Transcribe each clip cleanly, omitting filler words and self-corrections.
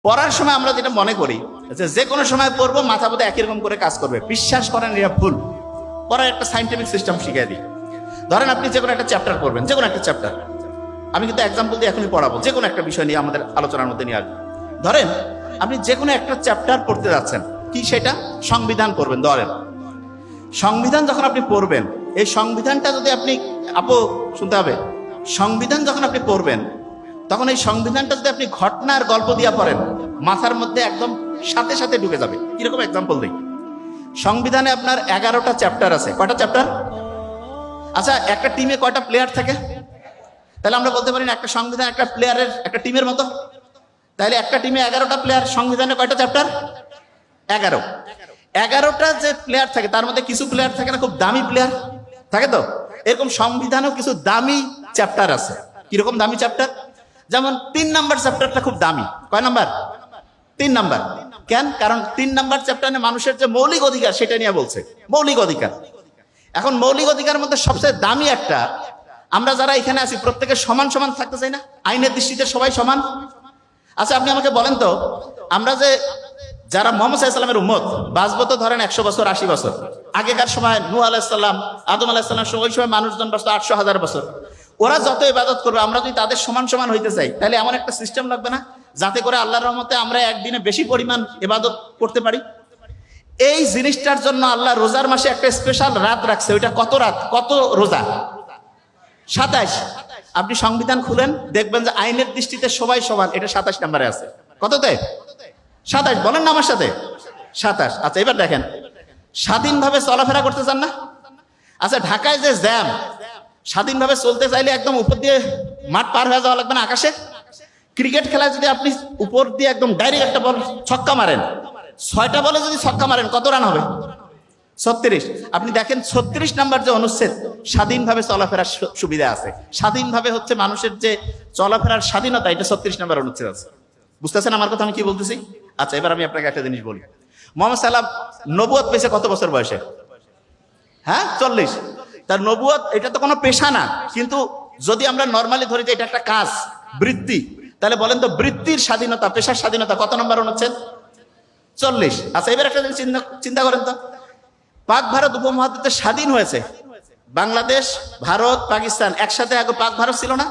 পড়ার সময় আমরা যেটা মনে করি যে কোনো সময় পড়বো, মাথা বোধহয় একই রকম করে কাজ করবে। বিশ্বাস করেন, এটা ভুল। পড়ার একটা সাইন্টিফিক সিস্টেম শিখিয়ে দিই। ধরেন আপনি যে কোনো একটা চ্যাপ্টার পড়বেন, যে কোনো একটা চ্যাপ্টার, আমি কিন্তু এক্সাম্পল দিয়ে এখনই পড়াবো, যে কোনো একটা বিষয় নিয়ে আমাদের আলোচনার মধ্যে নিয়ে আসবো। ধরেন আপনি যে কোনো একটা চ্যাপ্টার পড়তে যাচ্ছেন, কি সেটা? সংবিধান পড়বেন। ধরেন সংবিধান যখন আপনি পড়বেন, এই সংবিধানটা যদি আপনি, আপু শুনতে হবে, সংবিধান যখন আপনি পড়বেন, তখন এই সংবিধানটা যদি আপনি ঘটনার গল্প দিয়া পড়েন, মাথার মধ্যে একদম সাথে সাথে ঢুকে যাবে। কিরকম এক্সাম্পল দিই। সংবিধানে আপনার 11টা চ্যাপ্টার আছে। কয়টা চ্যাপ্টার? আচ্ছা, একটা টিমে কয়টা প্লেয়ার থাকে? তাহলে আমরা বলতে পারি না একটা সংবিধান একটা প্লেয়ারের, একটা টিমের মতো। তাহলে একটা টিমে 11টা প্লেয়ার, সংবিধানে কয়টা চ্যাপ্টার? 11। 11টা যে প্লেয়ার থাকে তার মধ্যে কিছু প্লেয়ার থাকে না খুব দামি প্লেয়ার থাকে, তো এরকম সংবিধানেও কিছু দামি চ্যাপ্টার আছে। কিরকম দামি চ্যাপ্টার? যেমন 3 নাম্বার চ্যাপ্টারটা খুব দামি। কয় নাম্বার? 3 নাম্বার। কেন? কারণ 3 নাম্বার চ্যাপ্টারে মানুষের যে মৌলিক অধিকার সেটা নিয়ে বলছে। মৌলিক অধিকার। এখন মৌলিক অধিকারের মধ্যে সবচেয়ে দামি একটা, আমরা যারা এখানে আছি প্রত্যেকে সমান সমান থাকতে চাই না? আইনের দৃষ্টিতে সবাই সমান। আচ্ছা আপনি আমাকে বলেন তো, আমরা যে যারা মুহাম্মদ সাল্লাল্লাহু আলাইহি ওয়াসাল্লামের উম্মত, বাঁচবো তো ধরেন 100 বছর 80 বছর। আগেকার সময় নূহ আলাইহিস সালাম, আদম আলাইহিস সালাম, ওই সময় মানুষজন বাঁচতো 800,000 বছর। ওরা যত ইবাদত করবে, আমরা যদি তাদের সমান সমান হইতে চাই, তাহলে এমন একটা সিস্টেম লাগবে না যাতে করে আল্লাহর রহমতে আমরা একদিনে বেশি পরিমাণ ইবাদত করতে পারি? এই জিনিসটার জন্য আল্লাহ রোজার মাসে একটা স্পেশাল রাত রাখছে। ওইটা কত রাত, কত রোজা? 27। আপনি সংবিধান খুলেন, দেখবেন যে আইনের দৃষ্টিতে সবাই সমান। এটা 27 নম্বরে আছে। কততে? 27। বলেন না আমার সাথে, 27। আচ্ছা এবার দেখেন, স্বাধীনভাবে চলাফেরা করতে চান না? আচ্ছা ঢাকায় যে জ্যাম, স্বাধীনভাবে চলতে চাইলে একদম উপর দিয়ে মাঠ পার হয়ে যাওয়া লাগবে না আকাশে? ক্রিকেট খেলায় যদি আপনি উপর দিয়ে একদম ডাইরেক্ট একটা বল ছক্কা মারেন, 6টা বলে যদি ছক্কা মারেন, কত রান হবে? 36। আপনি দেখেন 36 নাম্বার যে অনুচ্ছেদ, স্বাধীনভাবে চলাফেরার সুবিধা আছে। স্বাধীনভাবে হচ্ছে মানুষের যে চলাফেরার স্বাধীনতা, এটা 36 নাম্বার অনুচ্ছেদ আছে। বুঝতেছেন আমার কথা আমি কি বলতেছি? আচ্ছা এবার আমি আপনাকে একটা জিনিস বলি। মুহাম্মদ সাল্লাল্লাহু আলাইহি ওয়াসাল্লাম নবুয়ত পেয়েছে কত বছর বয়সে? হ্যাঁ 40। তার নবুয়ত এটা তো কোনো পেশা না, কিন্তু যদি আমরা নর্মালি ধরি যে এটা একটা কাজ, বৃত্তি, তাহলে বলেন তো বৃত্তির স্বাধীনতা, পেশার স্বাধীনতা কত নম্বর অনুচ্ছেদ? 40। আচ্ছা এবার একটা জিনিস চিন্তা করেন তো, পাক ভারত উপমহাদ্বীপে স্বাধীন হয়েছে, বাংলাদেশ, ভারত, পাকিস্তান একসাথে, আগে পাক ভারত ছিল না?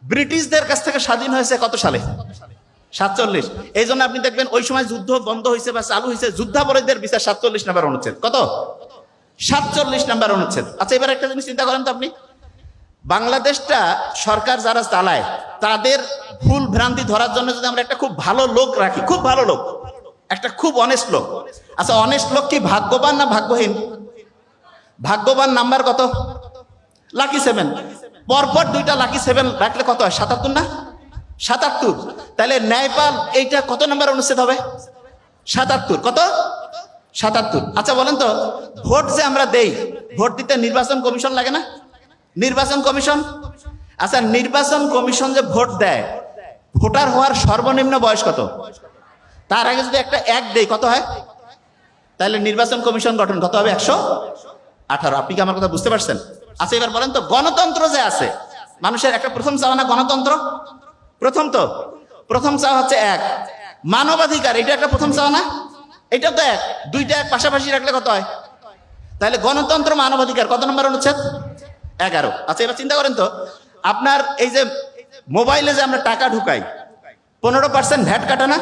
ব্রিটিশদের কাছ থেকে স্বাধীন হয়েছে কত সালে? 47। এই জন্য আপনি দেখবেন ওই সময় যুদ্ধ বন্ধ হয়েছে বা চালু হয়েছে, যুদ্ধাপরাধীদের বিচার 47 নম্বর অনুচ্ছেদ। কত? 47 নম্বর অনুচ্ছেদ। আচ্ছা এবার একটা জিনিস চিন্তা করেন তো আপনি, বাংলাদেশটা সরকার যারা চালায় তাদের ভুল ভ্রান্তি ধরার জন্য যদি আমরা একটা খুব ভালো লোক রাখি, খুব ভালো লোক, একটা খুব অনেস্ট লোক। আচ্ছা অনেস্ট লোক কি ভাগ্যবান না ভাগ্যহীন? ভাগ্যবান নাম্বার কত? লাকি 7। পরপর 2টা লাকি 7 রাখলে কত হয়? 77 না? 77। তাহলে ন্যায়পাল এইটা কত নাম্বার অনুচ্ছেদ হবে? 77। কত? 77। আচ্ছা বলেন তো, ভোট যে আমরা দেই, ভোট দিতে নির্বাচন কমিশন লাগে না? নির্বাচন কমিশন। আচ্ছা নির্বাচন কমিশন যে ভোট দেয়, ভোটার হওয়ার সর্বনিম্ন বয়স কত? তার আগে যদি একটা এক দেই, কত হয়? তাহলে নির্বাচন কমিশন গঠন কত হবে? 118। আপনি কি আমার কথা বুঝতে পারছেন? আচ্ছা এবার বলেন তো, গণতন্ত্র যে আছে, মানুষের একটা প্রথম চাওয়া না গণতন্ত্র? প্রথম চাওয়া হচ্ছে 1। মানবাধিকার, এটা একটা প্রথম চাওয়া না? এটা তো 1। 2টা এক পাশাপাশি রাখলে কত হয়? তাহলে গণতন্ত্র, মানবাধিকার কত নম্বর অনুচ্ছেদ? 11। আচ্ছা এবার চিন্তা করেন তো, আপনার এই যে মোবাইলে যে আমরা টাকা ঢুকাই, 15% ভ্যাট কাটে না?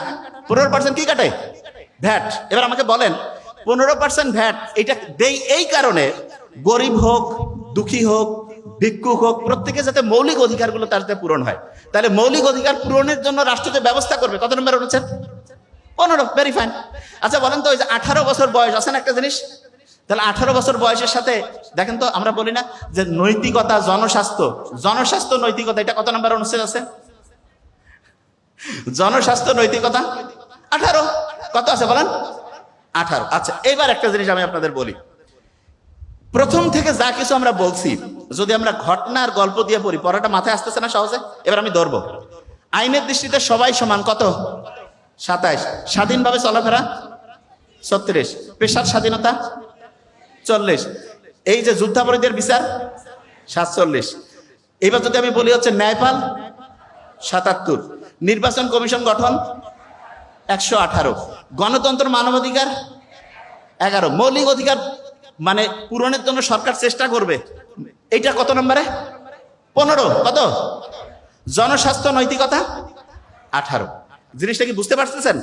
15% কি কাটে? ভ্যাট। এবার আমাকে বলেন, 15% ভ্যাট এটা দেই এই কারণে, গরিব হোক, দুঃখী হোক, ভিক্ষুক হোক, প্রত্যেকে যাতে মৌলিক অধিকারগুলো তার সাথে পূরণ হয়। তাহলে মৌলিক অধিকার পূরণের জন্য রাষ্ট্র যে ব্যবস্থা করবে, কত নম্বর অনুচ্ছেদ? 15। Very fine. আচ্ছা বলেন তো, ওই যে 18 বছর বয়স আছে না একটা জিনিস, তাহলে 18 বছর বয়সের সাথে দেখেন তো, আমরা বলি না যে নৈতিকতা, জনস্বাস্থ্য নৈতিকতা, এটা কত নম্বর অনুচ্ছেদ আছে? জনস্বাস্থ্য নৈতিকতা 18। কত আছে বলেন? 18। আচ্ছা এইবার একটা জিনিস আমি আপনাদের বলি, প্রথম থেকে যা কিছু আমরা বলছি, যদি আমরা ঘটনার গল্প দিয়ে পড়ি, পড়াটা মাথায় আসতেছে না সহজে? এবার আমি ধরবো, আইনের দৃষ্টিতে সবাই সমান, কত? 27। স্বাধীনভাবে চলাফেরা 36। পেশার স্বাধীনতা 40। এই যে যুদ্ধাপরাধীদের বিচার 47। এবার যদি আমি বলি হচ্ছে ন্যায়পাল 77। নির্বাচন কমিশন গঠন 118। গণতন্ত্র মানবাধিকার 11। মৌলিক অধিকার মানে পূরণের জন্য সরকার চেষ্টা করবে, এইটা কত নম্বরে? 15। কত? জনস্বাস্থ্য নৈতিকতা 18। জিনিসটা কি বুঝতে পারতেছেন?